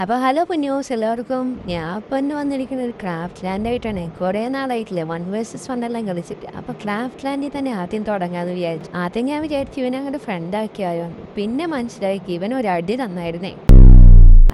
അപ്പോൾ ഹലോ കുഞ്ഞൂസ് എല്ലാവർക്കും. ഞാൻ ഇപ്പം ഇന്ന് വന്നിരിക്കുന്ന ഒരു ക്രാഫ്റ്റ് ലാൻഡായിട്ടാണ്. കുറേ നാളായിട്ടില്ലേ 1 vs 1 എല്ലാം കളിച്ചിട്ട്. അപ്പോൾ ക്രാഫ്റ്റ് ലാൻഡിൽ തന്നെ ആദ്യം തുടങ്ങാമെന്ന് വിചാരിച്ചു. ആദ്യം ഞാൻ വിചാരിച്ചു ഇവനെ അങ്ങോട്ട് ഫ്രണ്ടാക്കിയായോ, പിന്നെ മനസ്സിലാക്കി ഇവൻ ഒരു അടി തന്നായിരുന്നേ.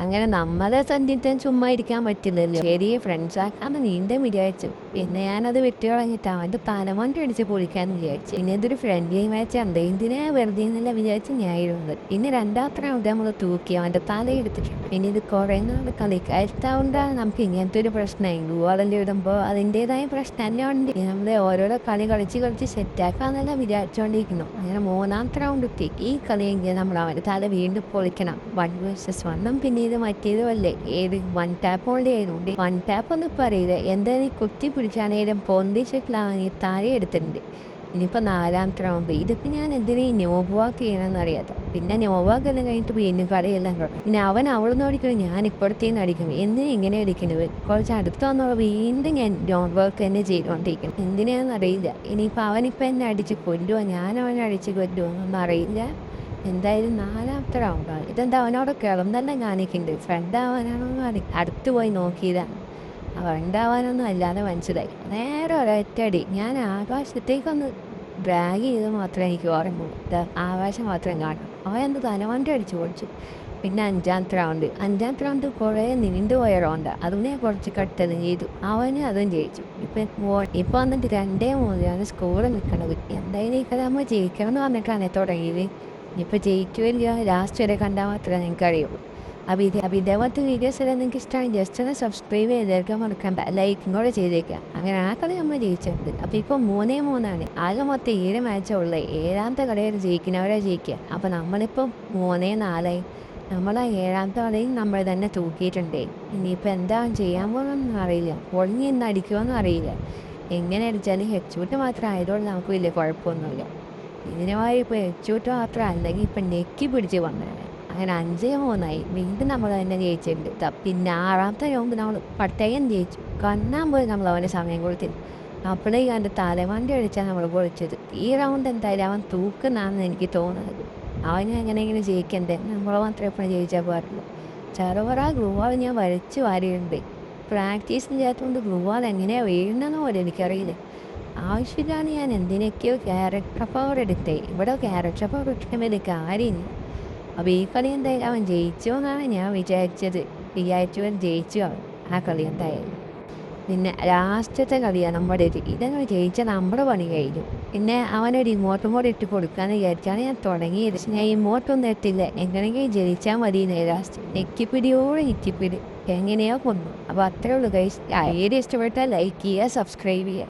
അങ്ങനെ നമ്മളെ സന്ധിക്കാൻ ചുമ്മാ ഇരിക്കാൻ പറ്റില്ലല്ലോ. ശരി, ഫ്രണ്ട്സ് ആക്കാന്ന് നീന്തം വിചാരിച്ചു. പിന്നെ ഞാനത് വിട്ടു കളഞ്ഞിട്ട് അവൻ്റെ തലമണ്ട അടിച്ച് പൊളിക്കാന്ന് വിചാരിച്ചു. പിന്നെ ഇതൊരു ഫ്രണ്ട്ലി മാച്ച് ഉണ്ട്, എന്തിനാ വെറുതെ എന്നല്ല വിചാരിച്ച് ഞാനിരുന്നത്. പിന്നെ രണ്ടാമത്തെ റൗണ്ട് നമ്മൾ തൂക്കി അവൻ്റെ തല എടുത്തിട്ടുണ്ട്. പിന്നെ ഇത് കുറേ നാൾ കളിക്കാരുണ്ടാണ് നമുക്ക് ഇങ്ങനത്തെ ഒരു പ്രശ്നമായി. ഗോളെല്ലാം ഇടുമ്പോൾ അതിൻ്റെതായ പ്രശ്നമെല്ലാം ഉണ്ട്. നമ്മൾ ഓരോരോ കളി കളിച്ച് സെറ്റാക്കാന്നെല്ലാം വിചാരിച്ചുകൊണ്ടിരിക്കുന്നു. അങ്ങനെ മൂന്നാമത്തെ റൗണ്ട് എത്തി. ഈ കളിയെങ്കിൽ നമ്മൾ അവൻ്റെ തല വീണ്ടും പൊളിക്കണം. 1 vs 1 പിന്നെ ഇത് മറ്റേതും അല്ലേ, ഏത് 1 ടാപ്പ് ഓൾഡി ആയതുകൊണ്ട് 1 ടാപ്പ് ഒന്നും പറയില്ല. എന്തായാലും കുത്തി പിടിച്ചാണേലും പൊന്തിച്ചിട്ടിലാണ് ഈ താഴെ എടുത്തിട്ടുണ്ട്. ഇനിയിപ്പോൾ നാലാമത്തെ റൗണ്ട്. ഇതിപ്പോൾ ഞാൻ എന്തിനാ ഈ നോബുവാക്ക് ചെയ്യണമെന്ന് അറിയാത്ത. പിന്നെ നോബുവാക്ക് എല്ലാം കഴിഞ്ഞിട്ട് വീണ്ടും കളിയെല്ലാം തുടങ്ങും. പിന്നെ അവൻ അവിടെ നിന്ന് അടിക്കണം, ഞാൻ ഇപ്പോഴത്തേന്ന് അടിക്കും. എന്തിനാ ഇങ്ങനെ അടിക്കുന്നത്? കുറച്ച് അടുത്ത് വന്നാൽ വീണ്ടും ഞാൻ നോബുവാക്ക് തന്നെ ചെയ്തുകൊണ്ടിരിക്കണം. എന്തിനാണെന്ന് അറിയില്ല. ഇനിയിപ്പോൾ അവനിപ്പോൾ എന്നെ അടിച്ച് കൊല്ലുമോ, ഞാൻ അവനെ അടിച്ച് കൊല്ലുമോ എന്നൊന്നും അറിയില്ല. എന്തായാലും നാലാമത്തെ റൗണ്ടാണ്. ഇതെന്താ അവനോട് കിളന്നെല്ലാം കാണിക്കുന്നുണ്ട്. ഫ്രണ്ടാവാനാണോന്ന് അടുത്ത് പോയി നോക്കിയതാണ്. ഫ്രണ്ടാവാനൊന്നും അല്ലാതെ മനസ്സിലായി. നേരെ ഒരൊറ്റടി ഞാൻ ആകാശത്തേക്കൊന്ന് ഡ്രാഗ് ചെയ്ത് മാത്രമേ എനിക്ക് ഓർമ്മയുള്ളൂ. ആകാശം മാത്രം കാണും. അവൻ എന്ത് തലവണ്ടി അടിച്ച് പൊളിച്ചു. പിന്നെ അഞ്ചാമത്തെ റൗണ്ട് കുറേ നീണ്ടുപോയ റൗണ്ടാണ്. അതിനെ കുറച്ച് കട്ടതും ചെയ്തു. അവന് അതും ജയിച്ചു. ഇപ്പം വന്നിട്ട് 2-3 സ്കോർ നിൽക്കണത്. എന്തായാലും ഈ കഥ നമ്മൾ ജയിക്കണം എന്ന് പറഞ്ഞിട്ടാണ് തുടങ്ങിയത്. ഇനിയിപ്പോൾ ജയിക്കുമല്ലോ, ലാസ്റ്റ് വരെ കണ്ടാൽ മാത്രമേ നിങ്ങൾക്ക് അറിയുള്ളൂ. അപ്പോൾ ഇതേപോലത്തെ വീഡിയോസ് എല്ലാം നിങ്ങൾക്ക് ഇഷ്ടമാണ് ജസ്റ്റ് ഒന്ന് സബ്സ്ക്രൈബ് ചെയ്തേക്കാൻ മറക്കണ്ട, ലൈക്കും കൂടെ ചെയ്തേക്കാം. അങ്ങനെ ആ കളി നമ്മൾ ജയിച്ചിട്ടുണ്ട്. അപ്പോൾ ഇപ്പോൾ 3-3. ആകെ മൊത്തം 7 മാച്ചേ ഉള്ളത്. 7ാമത്തെ കളിയിൽ ജയിക്കുന്നവരെ ജയിക്കുക. അപ്പോൾ നമ്മളിപ്പോൾ 3-4. നമ്മളാ 7ാമത്തെ കളിയിൽ നമ്മൾ തന്നെ തൂക്കിയിട്ടുണ്ടേ. ഇനിയിപ്പോൾ എന്താ ചെയ്യാൻ പോകുന്നതെന്ന് അറിയില്ല. പൊളിഞ്ഞ് ഇന്ന് അടിക്കുമെന്നും അറിയില്ല. എങ്ങനെ അടിച്ചാലും ഹെഡ്ഷൂട്ട് മാത്രം ആയതുകൊണ്ട് നമുക്ക് വലിയ കുഴപ്പമൊന്നുമില്ല. ഇതിനുമായി ഇപ്പോൾ ഹെഡ്ഷൂട്ട് മാത്രം അല്ലെങ്കിൽ ഇപ്പം നെക്കി പിടിച്ച് വന്നതാണ്. അങ്ങനെ 5-3. വീണ്ടും നമ്മൾ തന്നെ ജയിച്ചിട്ടുണ്ട്. പിന്നെ 6ാമത്തെ റൗണ്ട് നമ്മൾ പട്ടയം ജയിച്ചു. കണ്ണാൻ പോയി നമ്മൾ അവന് സമയം കൊടുത്തിരുന്നു. അപ്പോഴേ അവൻ്റെ തലവണ്ടി അടിച്ചാണ് നമ്മൾ പൊളിച്ചത്. ഈ റൗണ്ട് എന്തായാലും അവൻ തൂക്കുന്നാണെന്ന് എനിക്ക് തോന്നുന്നത്. അവന് എങ്ങനെയെങ്കിലും ജയിക്കണ്ടേ, നമ്മൾ മാത്രമേ എപ്പോഴും ജയിച്ചാൽ പാടുള്ളൂ. ചെറുപറ ഗ്ലൂവാൾ ഞാൻ വരച്ച് വാരിയിട്ടുണ്ട്. പ്രാക്ടീസ് ചെയ്യാത്തതുകൊണ്ട് ഗ്ലൂവാൾ എങ്ങനെയാണ് വീഴുന്നതെന്ന് പോലും എനിക്കറിയില്ല. ആവശ്യമില്ലാണ് ഞാൻ എന്തിനൊക്കെയോ ക്യാരക്ടർ പവർ എടുത്തേ. ഇവിടെ ക്യാരക്ടർ പവർ ഇട്ടിട്ട് വലിയ കാര്യമില്ല. അപ്പോൾ ഈ കളി എന്തായാലും അവൻ ജയിച്ചോ എന്നാണ് ഞാൻ വിചാരിച്ചവൻ ജയിച്ചു അവൻ ആ കളി എന്തായാലും. പിന്നെ ലാസ്റ്റത്തെ കളിയാണ് നമ്മുടെ ഇതങ്ങനെ ജയിച്ചാൽ നമ്മുടെ പണി കഴിഞ്ഞു. പിന്നെ അവനൊരു ഇമോട്ടും കൂടെ ഇട്ട് കൊടുക്കാമെന്ന് വിചാരിച്ചാണ് ഞാൻ തുടങ്ങിയത്. ഞാൻ ഇമോട്ടൊന്നും ഇട്ടില്ല, എങ്ങനെയെങ്കിലും ജയിച്ചാൽ മതി. ലാസ്റ്റ് നെക്കിപ്പിടി എങ്ങനെയോ കൊന്നു. അപ്പോൾ അത്രേ ഉള്ളൂ ഗൈസ്. വീഡിയോ ഇഷ്ടപ്പെട്ടാൽ ലൈക്ക് ചെയ്യുക, സബ്സ്ക്രൈബ് ചെയ്യുക.